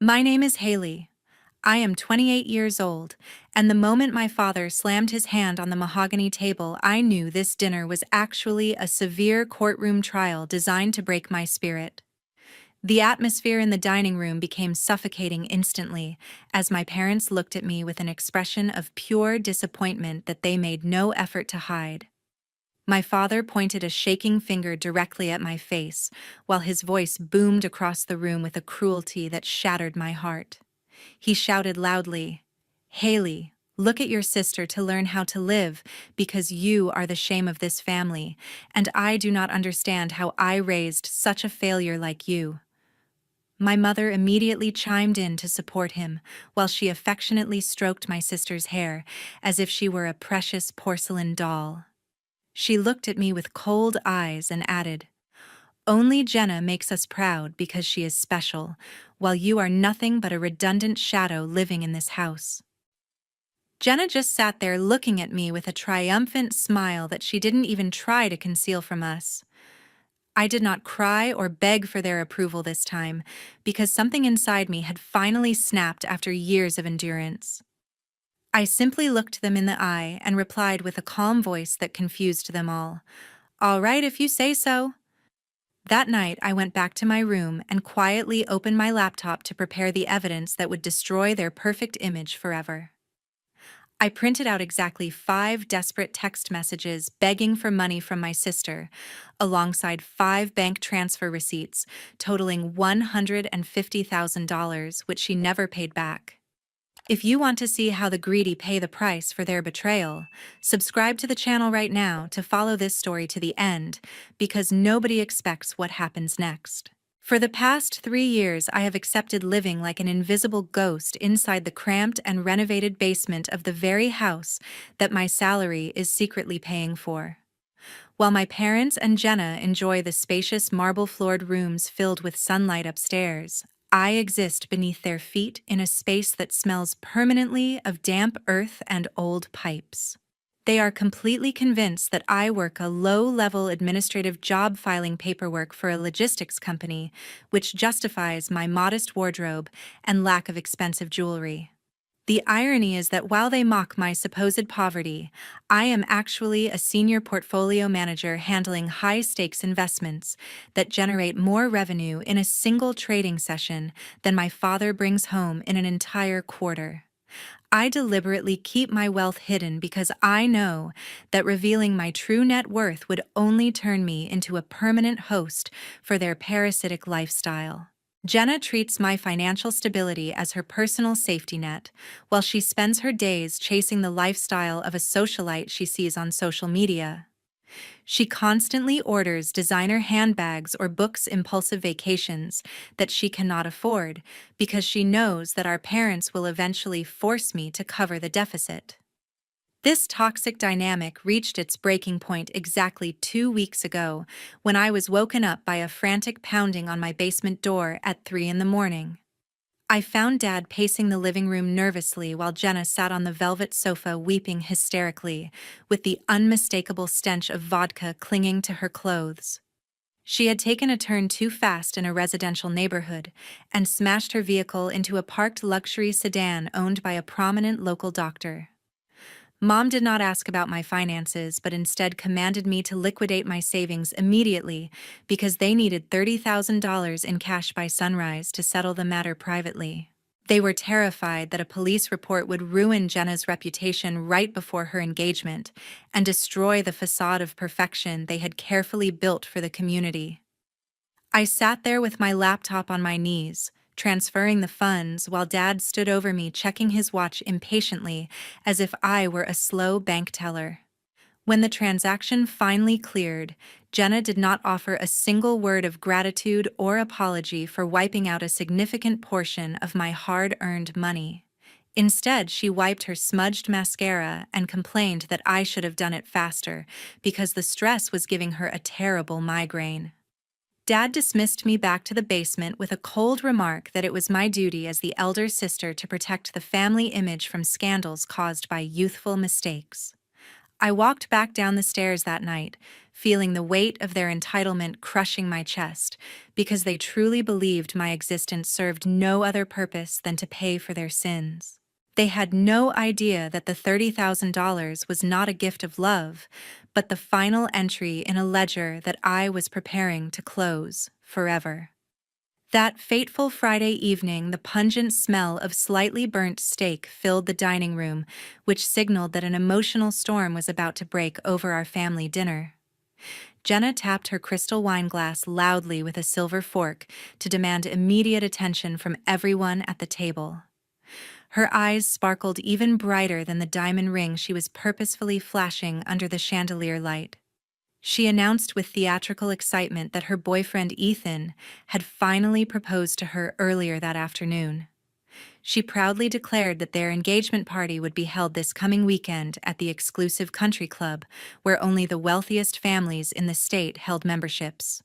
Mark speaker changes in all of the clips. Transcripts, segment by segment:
Speaker 1: My name is Haley. I am 28 years old, and the moment my father slammed his hand on the mahogany table, I knew this dinner was actually a severe courtroom trial designed to break my spirit. The atmosphere in the dining room became suffocating instantly as my parents looked at me with an expression of pure disappointment that they made no effort to hide. My father pointed a shaking finger directly at my face, while his voice boomed across the room with a cruelty that shattered my heart. He shouted loudly, "Haley, look at your sister to learn how to live, because you are the shame of this family, and I do not understand how I raised such a failure like you." My mother immediately chimed in to support him, while she affectionately stroked my sister's hair, as if she were a precious porcelain doll. She looked at me with cold eyes and added, "Only Jenna makes us proud because she is special, while you are nothing but a redundant shadow living in this house." Jenna just sat there looking at me with a triumphant smile that she didn't even try to conceal from us. I did not cry or beg for their approval this time, because something inside me had finally snapped after years of endurance. I simply looked them in the eye and replied with a calm voice that confused them all. "All right, if you say so." That night, I went back to my room and quietly opened my laptop to prepare the evidence that would destroy their perfect image forever. I printed out exactly 5 desperate text messages begging for money from my sister, alongside 5 bank transfer receipts totaling $150,000, which she never paid back. If you want to see how the greedy pay the price for their betrayal, subscribe to the channel right now to follow this story to the end, because nobody expects what happens next. For the past 3 years, I have accepted living like an invisible ghost inside the cramped and renovated basement of the very house that my salary is secretly paying for. While my parents and Jenna enjoy the spacious marble-floored rooms filled with sunlight upstairs, I exist beneath their feet in a space that smells permanently of damp earth and old pipes. They are completely convinced that I work a low-level administrative job filing paperwork for a logistics company, which justifies my modest wardrobe and lack of expensive jewelry. The irony is that while they mock my supposed poverty, I am actually a senior portfolio manager handling high-stakes investments that generate more revenue in a single trading session than my father brings home in an entire quarter. I deliberately keep my wealth hidden because I know that revealing my true net worth would only turn me into a permanent host for their parasitic lifestyle. Jenna treats my financial stability as her personal safety net, while she spends her days chasing the lifestyle of a socialite she sees on social media. She constantly orders designer handbags or books impulsive vacations that she cannot afford because she knows that our parents will eventually force me to cover the deficit. This toxic dynamic reached its breaking point exactly 2 weeks ago when I was woken up by a frantic pounding on my basement door at 3 in the morning. I found Dad pacing the living room nervously while Jenna sat on the velvet sofa weeping hysterically, with the unmistakable stench of vodka clinging to her clothes. She had taken a turn too fast in a residential neighborhood and smashed her vehicle into a parked luxury sedan owned by a prominent local doctor. Mom did not ask about my finances, but instead commanded me to liquidate my savings immediately because they needed $30,000 in cash by sunrise to settle the matter privately. They were terrified that a police report would ruin Jenna's reputation right before her engagement and destroy the facade of perfection they had carefully built for the community. I sat there with my laptop on my knees, transferring the funds while Dad stood over me checking his watch impatiently as if I were a slow bank teller. When the transaction finally cleared, Jenna did not offer a single word of gratitude or apology for wiping out a significant portion of my hard-earned money. Instead, she wiped her smudged mascara and complained that I should have done it faster because the stress was giving her a terrible migraine. Dad dismissed me back to the basement with a cold remark that it was my duty as the elder sister to protect the family image from scandals caused by youthful mistakes. I walked back down the stairs that night, feeling the weight of their entitlement crushing my chest, because they truly believed my existence served no other purpose than to pay for their sins. They had no idea that the $30,000 was not a gift of love, but the final entry in a ledger that I was preparing to close forever. That fateful Friday evening, the pungent smell of slightly burnt steak filled the dining room, which signaled that an emotional storm was about to break over our family dinner. Jenna tapped her crystal wine glass loudly with a silver fork to demand immediate attention from everyone at the table. Her eyes sparkled even brighter than the diamond ring she was purposefully flashing under the chandelier light. She announced with theatrical excitement that her boyfriend Ethan had finally proposed to her earlier that afternoon. She proudly declared that their engagement party would be held this coming weekend at the exclusive country club, where only the wealthiest families in the state held memberships.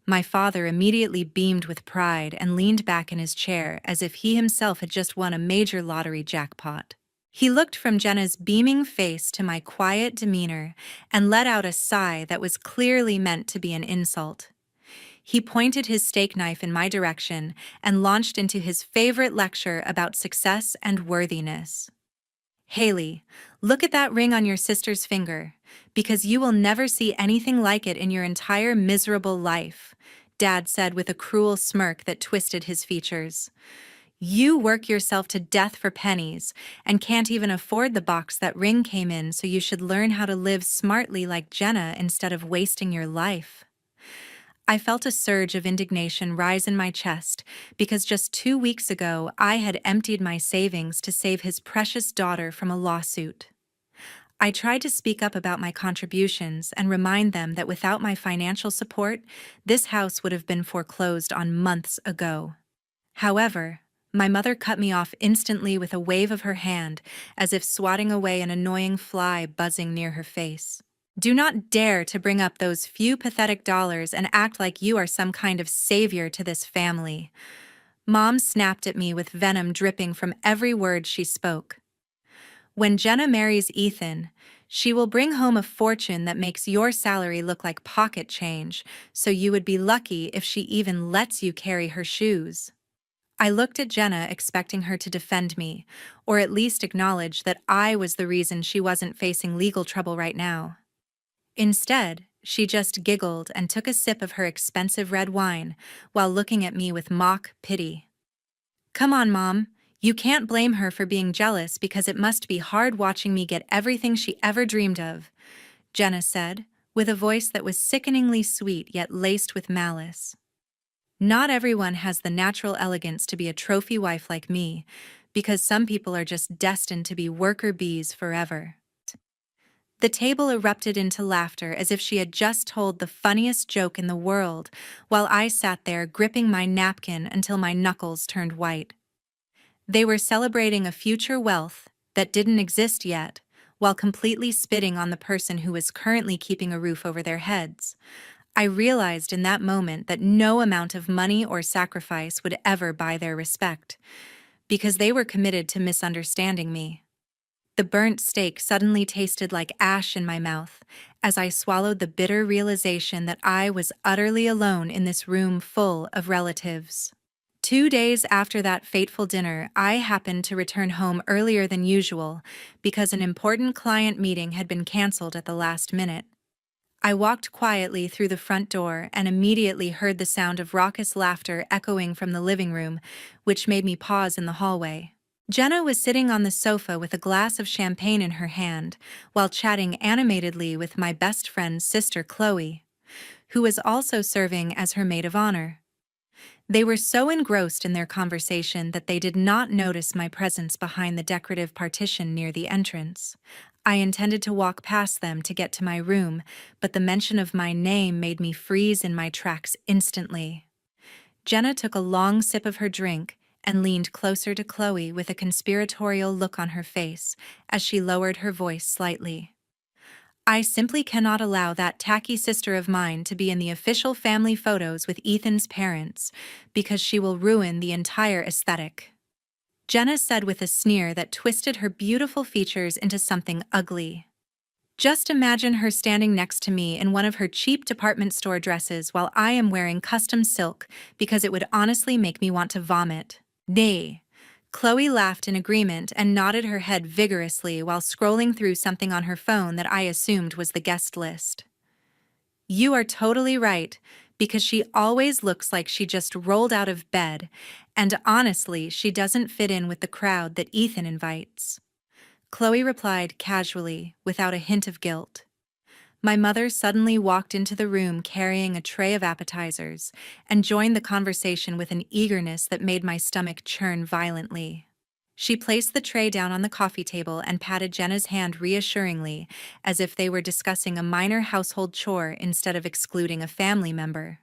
Speaker 1: My father immediately beamed with pride and leaned back in his chair as if he himself had just won a major lottery jackpot. He looked from Jenna's beaming face to my quiet demeanor and let out a sigh that was clearly meant to be an insult. He pointed his steak knife in my direction and launched into his favorite lecture about success and worthiness. "Haley, look at that ring on your sister's finger, because you will never see anything like it in your entire miserable life," Dad said with a cruel smirk that twisted his features. "You work yourself to death for pennies and can't even afford the box that ring came in, so you should learn how to live smartly like Jenna instead of wasting your life." I felt a surge of indignation rise in my chest because just 2 weeks ago I had emptied my savings to save his precious daughter from a lawsuit. I tried to speak up about my contributions and remind them that without my financial support, this house would have been foreclosed on months ago. However, my mother cut me off instantly with a wave of her hand, as if swatting away an annoying fly buzzing near her face. "Do not dare to bring up those few pathetic dollars and act like you are some kind of savior to this family." Mom snapped at me with venom dripping from every word she spoke. "When Jenna marries Ethan, she will bring home a fortune that makes your salary look like pocket change, so you would be lucky if she even lets you carry her shoes." I looked at Jenna expecting her to defend me, or at least acknowledge that I was the reason she wasn't facing legal trouble right now. Instead, she just giggled and took a sip of her expensive red wine while looking at me with mock pity. "Come on, Mom. You can't blame her for being jealous because it must be hard watching me get everything she ever dreamed of," Jenna said, with a voice that was sickeningly sweet yet laced with malice. "Not everyone has the natural elegance to be a trophy wife like me, because some people are just destined to be worker bees forever." The table erupted into laughter as if she had just told the funniest joke in the world, while I sat there gripping my napkin until my knuckles turned white. They were celebrating a future wealth that didn't exist yet, while completely spitting on the person who was currently keeping a roof over their heads. I realized in that moment that no amount of money or sacrifice would ever buy their respect, because they were committed to misunderstanding me. The burnt steak suddenly tasted like ash in my mouth as I swallowed the bitter realization that I was utterly alone in this room full of relatives. 2 days after that fateful dinner, I happened to return home earlier than usual because an important client meeting had been canceled at the last minute. I walked quietly through the front door and immediately heard the sound of raucous laughter echoing from the living room, which made me pause in the hallway. Jenna was sitting on the sofa with a glass of champagne in her hand, while chatting animatedly with my best friend's sister Chloe, who was also serving as her maid of honor. They were so engrossed in their conversation that they did not notice my presence behind the decorative partition near the entrance. I intended to walk past them to get to my room, but the mention of my name made me freeze in my tracks instantly. Jenna took a long sip of her drink and leaned closer to Chloe with a conspiratorial look on her face as she lowered her voice slightly. "I simply cannot allow that tacky sister of mine to be in the official family photos with Ethan's parents, because she will ruin the entire aesthetic," Jenna said with a sneer that twisted her beautiful features into something ugly. Just imagine her standing next to me in one of her cheap department store dresses while I am wearing custom silk because it would honestly make me want to vomit. Nay. Chloe laughed in agreement and nodded her head vigorously while scrolling through something on her phone that I assumed was the guest list. You are totally right, because she always looks like she just rolled out of bed, and honestly, she doesn't fit in with the crowd that Ethan invites. Chloe replied casually, without a hint of guilt. My mother suddenly walked into the room carrying a tray of appetizers and joined the conversation with an eagerness that made my stomach churn violently. She placed the tray down on the coffee table and patted Jenna's hand reassuringly, as if they were discussing a minor household chore instead of excluding a family member.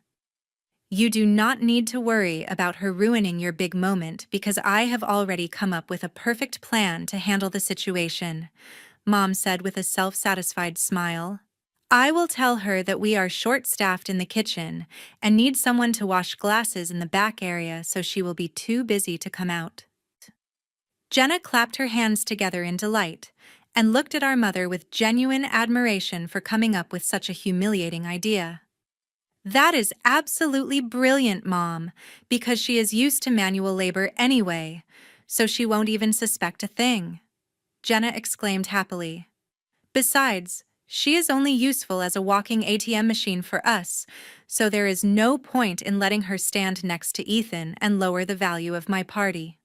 Speaker 1: You do not need to worry about her ruining your big moment because I have already come up with a perfect plan to handle the situation, Mom said with a self-satisfied smile. I will tell her that we are short-staffed in the kitchen and need someone to wash glasses in the back area so she will be too busy to come out. Jenna clapped her hands together in delight and looked at our mother with genuine admiration for coming up with such a humiliating idea. That is absolutely brilliant, Mom, because she is used to manual labor anyway, so she won't even suspect a thing, Jenna exclaimed happily. Besides, she is only useful as a walking ATM machine for us, so there is no point in letting her stand next to Ethan and lower the value of my party.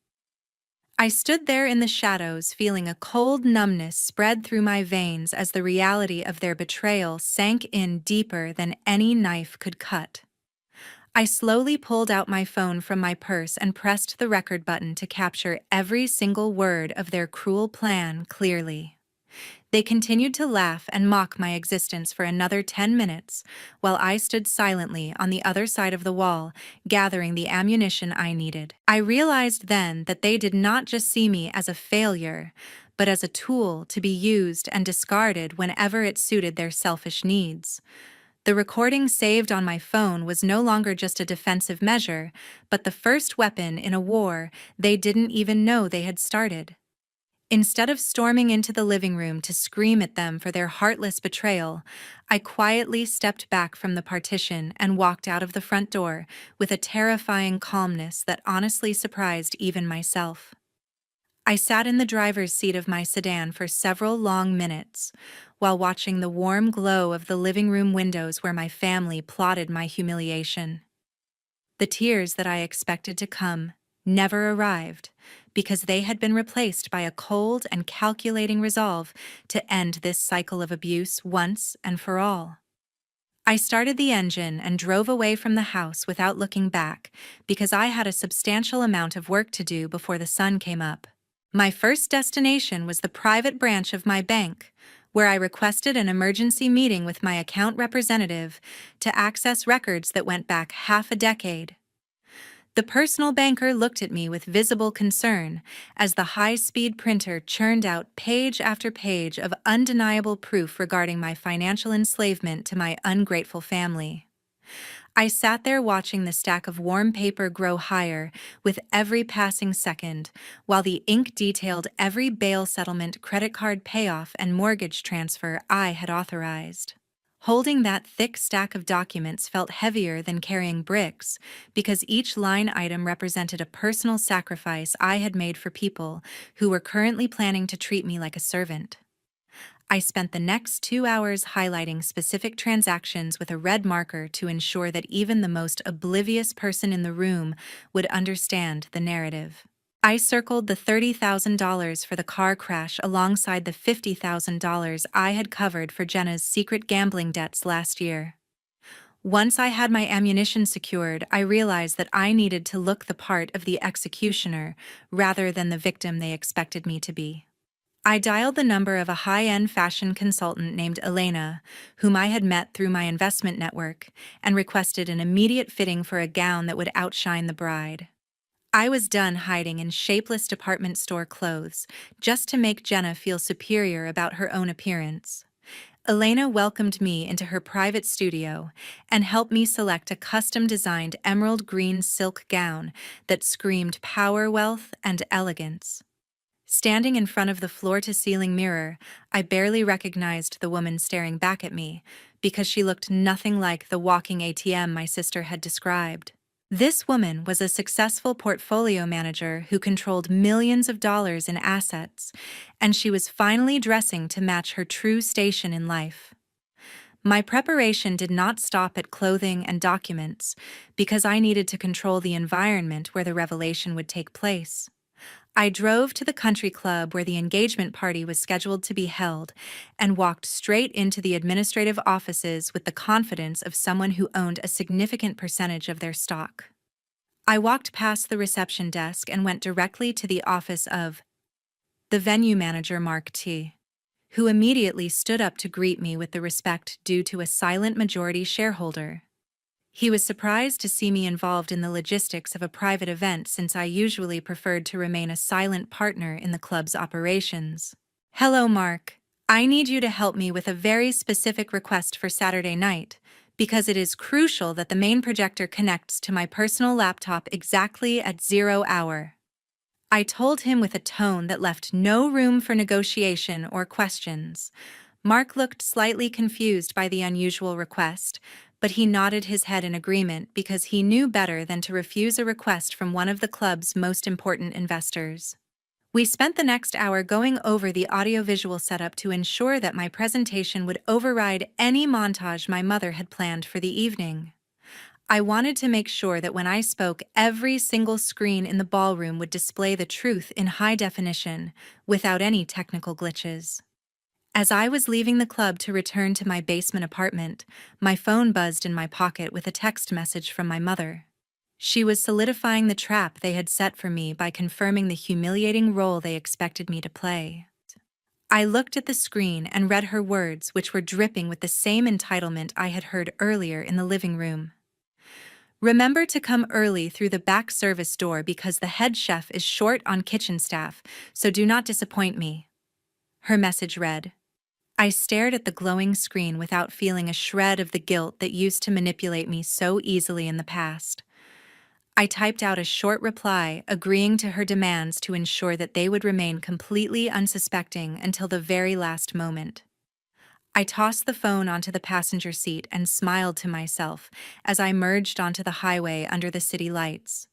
Speaker 1: I stood there in the shadows, feeling a cold numbness spread through my veins as the reality of their betrayal sank in deeper than any knife could cut. I slowly pulled out my phone from my purse and pressed the record button to capture every single word of their cruel plan clearly. They continued to laugh and mock my existence for another 10 minutes, while I stood silently on the other side of the wall, gathering the ammunition I needed. I realized then that they did not just see me as a failure, but as a tool to be used and discarded whenever it suited their selfish needs. The recording saved on my phone was no longer just a defensive measure, but the first weapon in a war they didn't even know they had started. Instead of storming into the living room to scream at them for their heartless betrayal, I quietly stepped back from the partition and walked out of the front door with a terrifying calmness that honestly surprised even myself. I sat in the driver's seat of my sedan for several long minutes, while watching the warm glow of the living room windows where my family plotted my humiliation. The tears that I expected to come never arrived, because they had been replaced by a cold and calculating resolve to end this cycle of abuse once and for all. I started the engine and drove away from the house without looking back, because I had a substantial amount of work to do before the sun came up. My first destination was the private branch of my bank, where I requested an emergency meeting with my account representative to access records that went back half a decade. The personal banker looked at me with visible concern as the high-speed printer churned out page after page of undeniable proof regarding my financial enslavement to my ungrateful family. I sat there watching the stack of warm paper grow higher with every passing second, while the ink detailed every bail settlement, credit card payoff, and mortgage transfer I had authorized. Holding that thick stack of documents felt heavier than carrying bricks, because each line item represented a personal sacrifice I had made for people who were currently planning to treat me like a servant. I spent the next 2 hours highlighting specific transactions with a red marker to ensure that even the most oblivious person in the room would understand the narrative. I circled the $30,000 for the car crash alongside the $50,000 I had covered for Jenna's secret gambling debts last year. Once I had my ammunition secured, I realized that I needed to look the part of the executioner rather than the victim they expected me to be. I dialed the number of a high-end fashion consultant named Elena, whom I had met through my investment network, and requested an immediate fitting for a gown that would outshine the bride. I was done hiding in shapeless department store clothes, just to make Jenna feel superior about her own appearance. Elena welcomed me into her private studio and helped me select a custom-designed emerald green silk gown that screamed power, wealth, and elegance. Standing in front of the floor-to-ceiling mirror, I barely recognized the woman staring back at me, because she looked nothing like the walking ATM my sister had described. This woman was a successful portfolio manager who controlled millions of dollars in assets, and she was finally dressing to match her true station in life. My preparation did not stop at clothing and documents, because I needed to control the environment where the revelation would take place. I drove to the country club where the engagement party was scheduled to be held and walked straight into the administrative offices with the confidence of someone who owned a significant percentage of their stock. I walked past the reception desk and went directly to the office of the venue manager, Mark T., who immediately stood up to greet me with the respect due to a silent majority shareholder. He was surprised to see me involved in the logistics of a private event since I usually preferred to remain a silent partner in the club's operations. "Hello, Mark. I need you to help me with a very specific request for Saturday night, because it is crucial that the main projector connects to my personal laptop exactly at 0 hour. I told him with a tone that left no room for negotiation or questions. Mark looked slightly confused by the unusual request, but he nodded his head in agreement because he knew better than to refuse a request from one of the club's most important investors. We spent the next hour going over the audiovisual setup to ensure that my presentation would override any montage my mother had planned for the evening. I wanted to make sure that when I spoke, every single screen in the ballroom would display the truth in high definition, without any technical glitches. As I was leaving the club to return to my basement apartment, my phone buzzed in my pocket with a text message from my mother. She was solidifying the trap they had set for me by confirming the humiliating role they expected me to play. I looked at the screen and read her words, which were dripping with the same entitlement I had heard earlier in the living room. "Remember to come early through the back service door because the head chef is short on kitchen staff, so do not disappoint me," her message read. I stared at the glowing screen without feeling a shred of the guilt that used to manipulate me so easily in the past. I typed out a short reply, agreeing to her demands to ensure that they would remain completely unsuspecting until the very last moment. I tossed the phone onto the passenger seat and smiled to myself as I merged onto the highway under the city lights.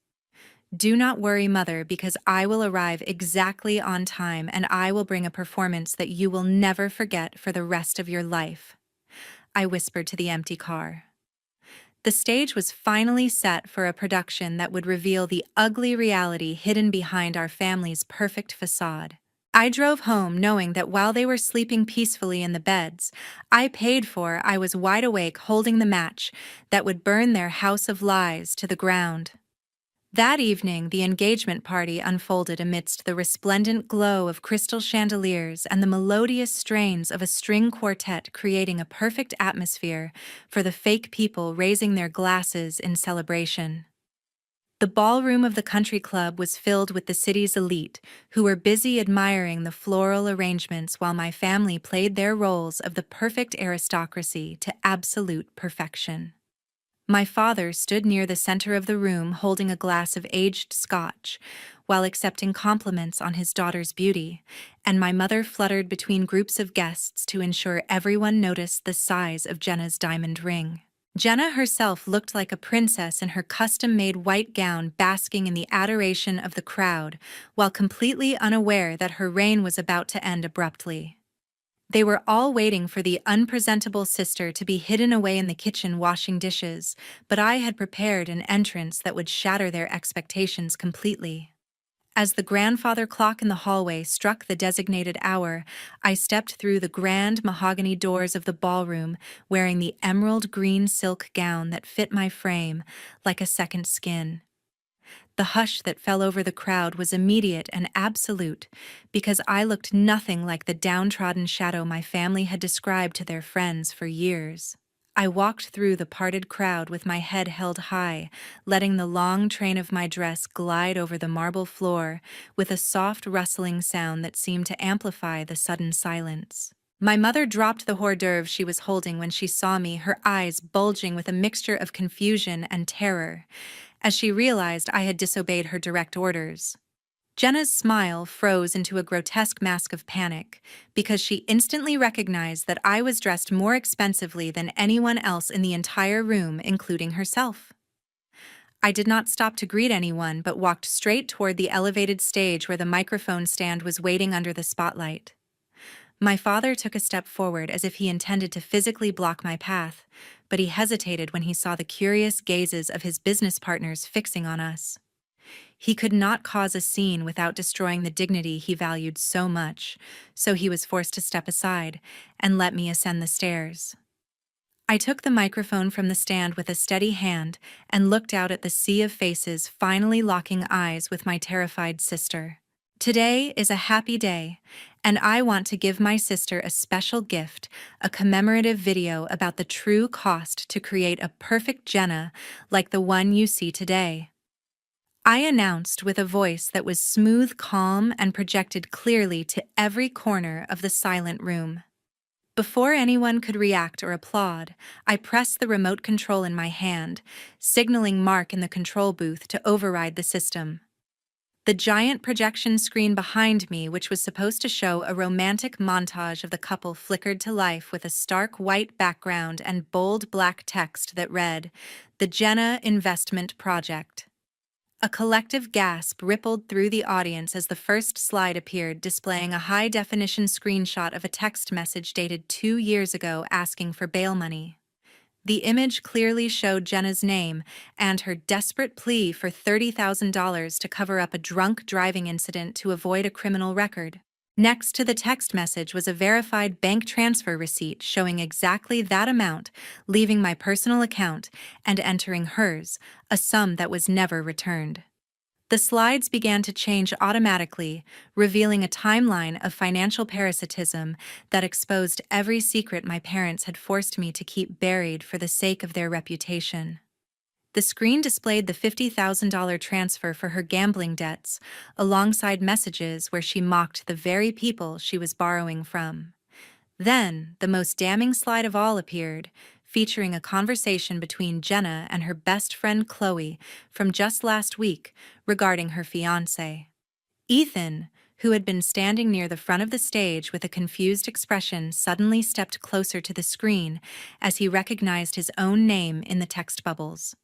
Speaker 1: "Do not worry, Mother, because I will arrive exactly on time and I will bring a performance that you will never forget for the rest of your life," I whispered to the empty car. The stage was finally set for a production that would reveal the ugly reality hidden behind our family's perfect facade. I drove home knowing that while they were sleeping peacefully in the beds I was wide awake holding the match that would burn their house of lies to the ground. That evening, the engagement party unfolded amidst the resplendent glow of crystal chandeliers and the melodious strains of a string quartet, creating a perfect atmosphere for the fake people raising their glasses in celebration. The ballroom of the country club was filled with the city's elite, who were busy admiring the floral arrangements while my family played their roles of the perfect aristocracy to absolute perfection. My father stood near the center of the room holding a glass of aged scotch, while accepting compliments on his daughter's beauty, and my mother fluttered between groups of guests to ensure everyone noticed the size of Jenna's diamond ring. Jenna herself looked like a princess in her custom-made white gown, basking in the adoration of the crowd, while completely unaware that her reign was about to end abruptly. They were all waiting for the unpresentable sister to be hidden away in the kitchen washing dishes, but I had prepared an entrance that would shatter their expectations completely. As the grandfather clock in the hallway struck the designated hour, I stepped through the grand mahogany doors of the ballroom, wearing the emerald green silk gown that fit my frame like a second skin. The hush that fell over the crowd was immediate and absolute, because I looked nothing like the downtrodden shadow my family had described to their friends for years. I walked through the parted crowd with my head held high, letting the long train of my dress glide over the marble floor with a soft rustling sound that seemed to amplify the sudden silence. My mother dropped the hors d'oeuvres she was holding when she saw me, her eyes bulging with a mixture of confusion and terror, as she realized I had disobeyed her direct orders. Jenna's smile froze into a grotesque mask of panic because she instantly recognized that I was dressed more expensively than anyone else in the entire room, including herself. I did not stop to greet anyone but walked straight toward the elevated stage where the microphone stand was waiting under the spotlight. My father took a step forward as if he intended to physically block my path, but he hesitated when he saw the curious gazes of his business partners fixing on us. He could not cause a scene without destroying the dignity he valued so much, so he was forced to step aside and let me ascend the stairs. I took the microphone from the stand with a steady hand and looked out at the sea of faces, finally locking eyes with my terrified sister. Today is a happy day, and I want to give my sister a special gift, a commemorative video about the true cost to create a perfect Jenna like the one you see today. I announced with a voice that was smooth, calm, and projected clearly to every corner of the silent room. Before anyone could react or applaud, I pressed the remote control in my hand, signaling Mark in the control booth to override the system. The giant projection screen behind me, which was supposed to show a romantic montage of the couple, flickered to life with a stark white background and bold black text that read, "The Jenna Investment Project." A collective gasp rippled through the audience as the first slide appeared, displaying a high-definition screenshot of a text message dated 2 years ago asking for bail money. The image clearly showed Jenna's name and her desperate plea for $30,000 to cover up a drunk driving incident to avoid a criminal record. Next to the text message was a verified bank transfer receipt showing exactly that amount, leaving my personal account and entering hers, a sum that was never returned. The slides began to change automatically, revealing a timeline of financial parasitism that exposed every secret my parents had forced me to keep buried for the sake of their reputation. The screen displayed the $50,000 transfer for her gambling debts, alongside messages where she mocked the very people she was borrowing from. Then, the most damning slide of all appeared, featuring a conversation between Jenna and her best friend Chloe from just last week regarding her fiancé. Ethan, who had been standing near the front of the stage with a confused expression, suddenly stepped closer to the screen as he recognized his own name in the text bubbles.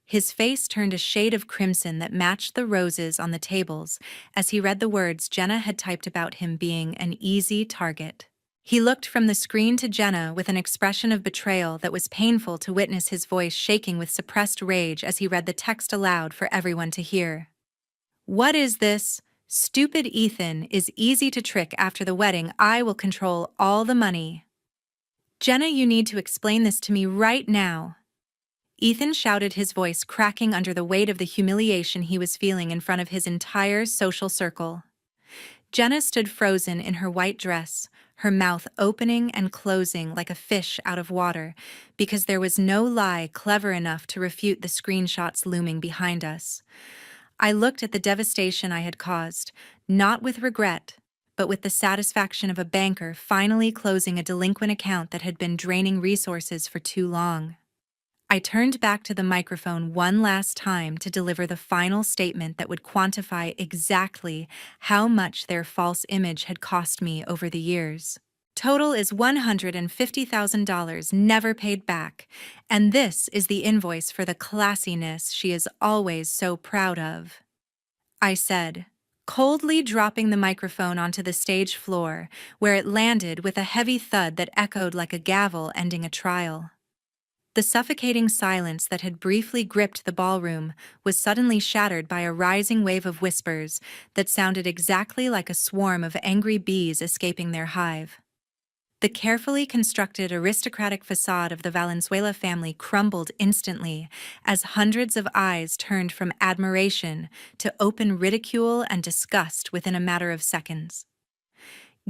Speaker 1: His face turned a shade of crimson that matched the roses on the tables as he read the words Jenna had typed about him being an easy target. He looked from the screen to Jenna with an expression of betrayal that was painful to witness, his voice shaking with suppressed rage as he read the text aloud for everyone to hear. "What is this? Stupid Ethan is easy to trick after the wedding. I will control all the money. Jenna, you need to explain this to me right now." Ethan shouted, his voice cracking under the weight of the humiliation he was feeling in front of his entire social circle. Jenna stood frozen in her white dress, her mouth opening and closing like a fish out of water, because there was no lie clever enough to refute the screenshots looming behind us. I looked at the devastation I had caused, not with regret, but with the satisfaction of a banker finally closing a delinquent account that had been draining resources for too long. I turned back to the microphone one last time to deliver the final statement that would quantify exactly how much their false image had cost me over the years. Total is $150,000 never paid back, and this is the invoice for the classiness she is always so proud of," I said, coldly dropping the microphone onto the stage floor, where it landed with a heavy thud that echoed like a gavel ending a trial. The suffocating silence that had briefly gripped the ballroom was suddenly shattered by a rising wave of whispers that sounded exactly like a swarm of angry bees escaping their hive. The carefully constructed aristocratic facade of the Valenzuela family crumbled instantly as hundreds of eyes turned from admiration to open ridicule and disgust within a matter of seconds.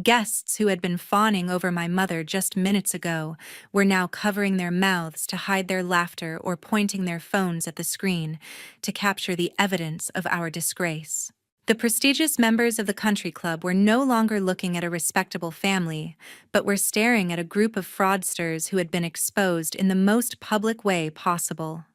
Speaker 1: Guests who had been fawning over my mother just minutes ago were now covering their mouths to hide their laughter or pointing their phones at the screen to capture the evidence of our disgrace. The prestigious members of the country club were no longer looking at a respectable family, but were staring at a group of fraudsters who had been exposed in the most public way possible.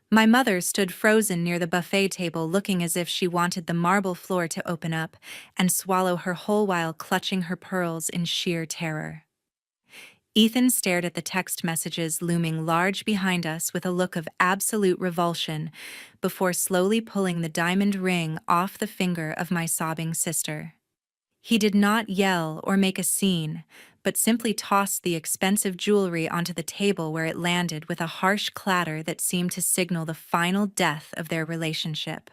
Speaker 1: My mother stood frozen near the buffet table, looking as if she wanted the marble floor to open up and swallow her whole while clutching her pearls in sheer terror. Ethan stared at the text messages looming large behind us with a look of absolute revulsion before slowly pulling the diamond ring off the finger of my sobbing sister. He did not yell or make a scene, but simply tossed the expensive jewelry onto the table where it landed with a harsh clatter that seemed to signal the final death of their relationship.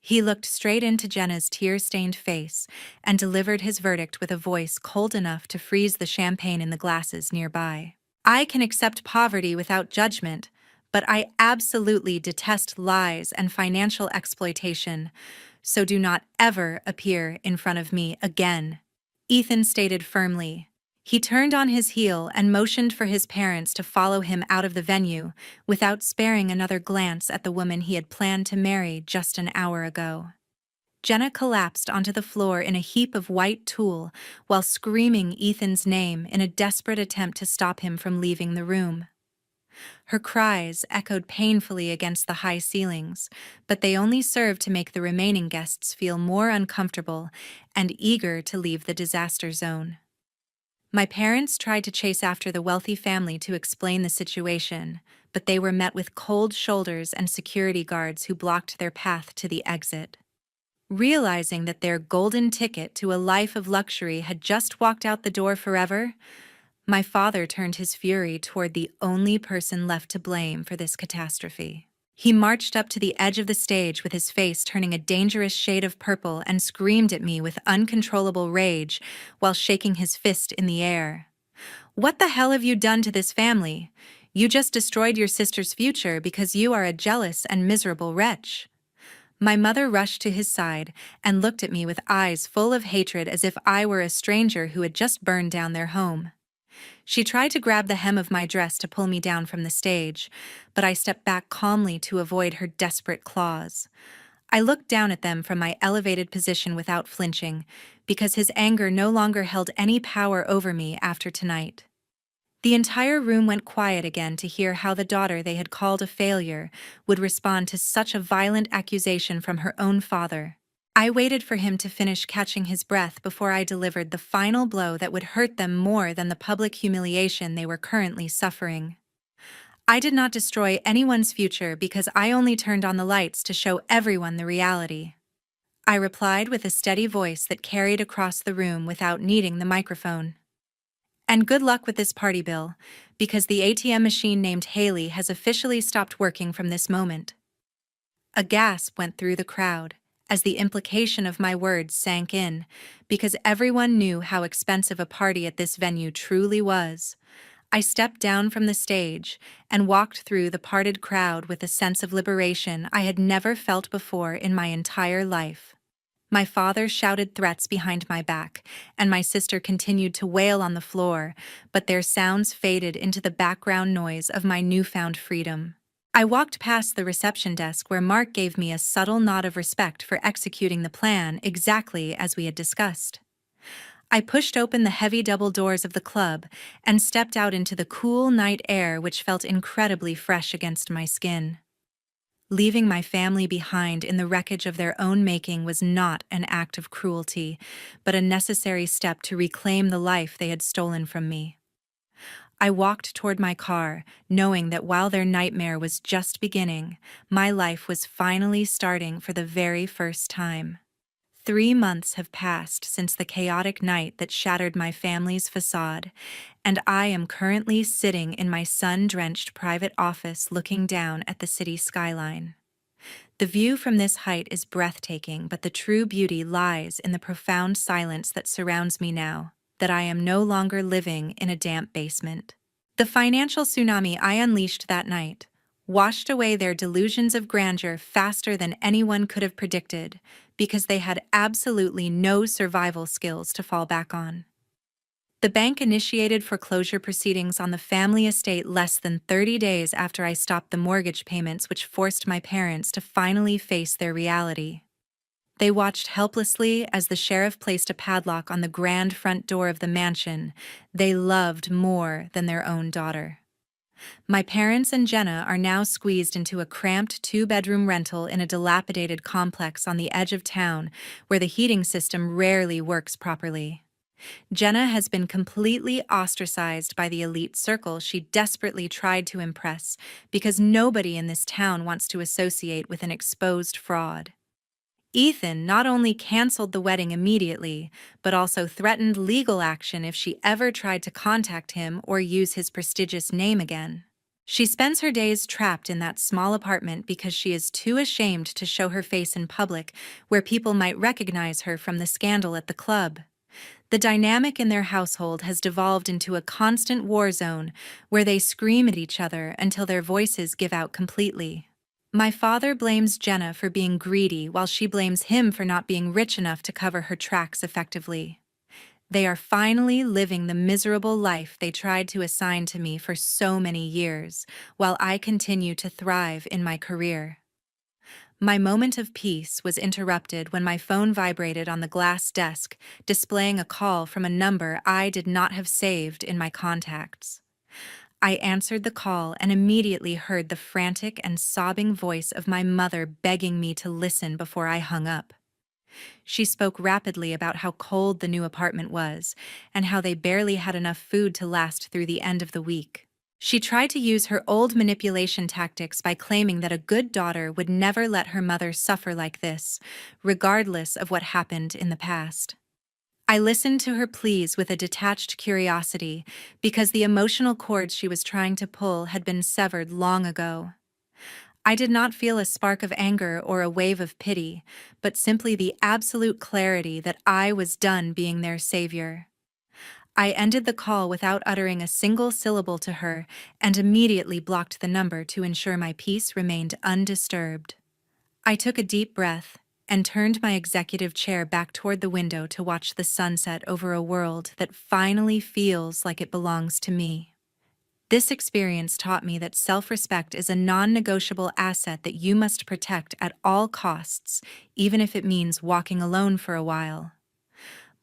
Speaker 1: He looked straight into Jenna's tear-stained face and delivered his verdict with a voice cold enough to freeze the champagne in the glasses nearby. I can accept poverty without judgment, but I absolutely detest lies and financial exploitation, so do not ever appear in front of me again, Ethan stated firmly. He turned on his heel and motioned for his parents to follow him out of the venue, without sparing another glance at the woman he had planned to marry just an hour ago. Jenna collapsed onto the floor in a heap of white tulle while screaming Ethan's name in a desperate attempt to stop him from leaving the room. Her cries echoed painfully against the high ceilings, but they only served to make the remaining guests feel more uncomfortable and eager to leave the disaster zone. My parents tried to chase after the wealthy family to explain the situation, but they were met with cold shoulders and security guards who blocked their path to the exit. Realizing that their golden ticket to a life of luxury had just walked out the door forever, my father turned his fury toward the only person left to blame for this catastrophe. He marched up to the edge of the stage with his face turning a dangerous shade of purple and screamed at me with uncontrollable rage while shaking his fist in the air. "What the hell have you done to this family? You just destroyed your sister's future because you are a jealous and miserable wretch." My mother rushed to his side and looked at me with eyes full of hatred as if I were a stranger who had just burned down their home. She tried to grab the hem of my dress to pull me down from the stage, but I stepped back calmly to avoid her desperate claws. I looked down at them from my elevated position without flinching, because his anger no longer held any power over me after tonight. The entire room went quiet again to hear how the daughter they had called a failure would respond to such a violent accusation from her own father. I waited for him to finish catching his breath before I delivered the final blow that would hurt them more than the public humiliation they were currently suffering. I did not destroy anyone's future because I only turned on the lights to show everyone the reality. I replied with a steady voice that carried across the room without needing the microphone. And good luck with this party bill, because the ATM machine named Haley has officially stopped working from this moment. A gasp went through the crowd as the implication of my words sank in, because everyone knew how expensive a party at this venue truly was. I stepped down from the stage and walked through the parted crowd with a sense of liberation I had never felt before in my entire life. My father shouted threats behind my back, and my sister continued to wail on the floor, but their sounds faded into the background noise of my newfound freedom. I walked past the reception desk where Mark gave me a subtle nod of respect for executing the plan exactly as we had discussed. I pushed open the heavy double doors of the club and stepped out into the cool night air which felt incredibly fresh against my skin. Leaving my family behind in the wreckage of their own making was not an act of cruelty, but a necessary step to reclaim the life they had stolen from me. I walked toward my car, knowing that while their nightmare was just beginning, my life was finally starting for the very first time. 3 months have passed since the chaotic night that shattered my family's facade, and I am currently sitting in my sun-drenched private office looking down at the city skyline. The view from this height is breathtaking, but the true beauty lies in the profound silence that surrounds me now that I am no longer living in a damp basement. The financial tsunami I unleashed that night washed away their delusions of grandeur faster than anyone could have predicted, because they had absolutely no survival skills to fall back on. The bank initiated foreclosure proceedings on the family estate less than 30 days after I stopped the mortgage payments, which forced my parents to finally face their reality. They watched helplessly as the sheriff placed a padlock on the grand front door of the mansion they loved more than their own daughter. My parents and Jenna are now squeezed into a cramped two-bedroom rental in a dilapidated complex on the edge of town where the heating system rarely works properly. Jenna has been completely ostracized by the elite circle she desperately tried to impress because nobody in this town wants to associate with an exposed fraud. Ethan not only canceled the wedding immediately, but also threatened legal action if she ever tried to contact him or use his prestigious name again. She spends her days trapped in that small apartment because she is too ashamed to show her face in public where people might recognize her from the scandal at the club. The dynamic in their household has devolved into a constant war zone where they scream at each other until their voices give out completely. My father blames Jenna for being greedy while she blames him for not being rich enough to cover her tracks effectively. They are finally living the miserable life they tried to assign to me for so many years, while I continue to thrive in my career. My moment of peace was interrupted when my phone vibrated on the glass desk, displaying a call from a number I did not have saved in my contacts. I answered the call and immediately heard the frantic and sobbing voice of my mother begging me to listen before I hung up. She spoke rapidly about how cold the new apartment was and how they barely had enough food to last through the end of the week. She tried to use her old manipulation tactics by claiming that a good daughter would never let her mother suffer like this, regardless of what happened in the past. I listened to her pleas with a detached curiosity because the emotional cords she was trying to pull had been severed long ago. I did not feel a spark of anger or a wave of pity, but simply the absolute clarity that I was done being their savior. I ended the call without uttering a single syllable to her and immediately blocked the number to ensure my peace remained undisturbed. I took a deep breath and turned my executive chair back toward the window to watch the sunset over a world that finally feels like it belongs to me. This experience taught me that self-respect is a non-negotiable asset that you must protect at all costs, even if it means walking alone for a while.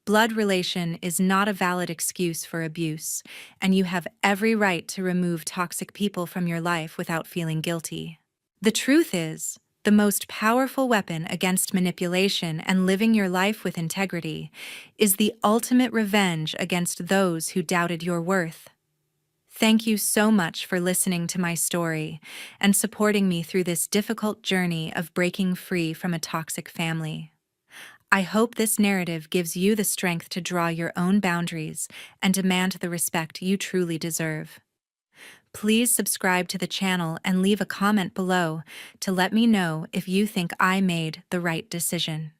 Speaker 1: Blood relation is not a valid excuse for abuse, and you have every right to remove toxic people from your life without feeling guilty. The truth is, the most powerful weapon against manipulation and living your life with integrity is the ultimate revenge against those who doubted your worth. Thank you so much for listening to my story and supporting me through this difficult journey of breaking free from a toxic family. I hope this narrative gives you the strength to draw your own boundaries and demand the respect you truly deserve. Please subscribe to the channel and leave a comment below to let me know if you think I made the right decision.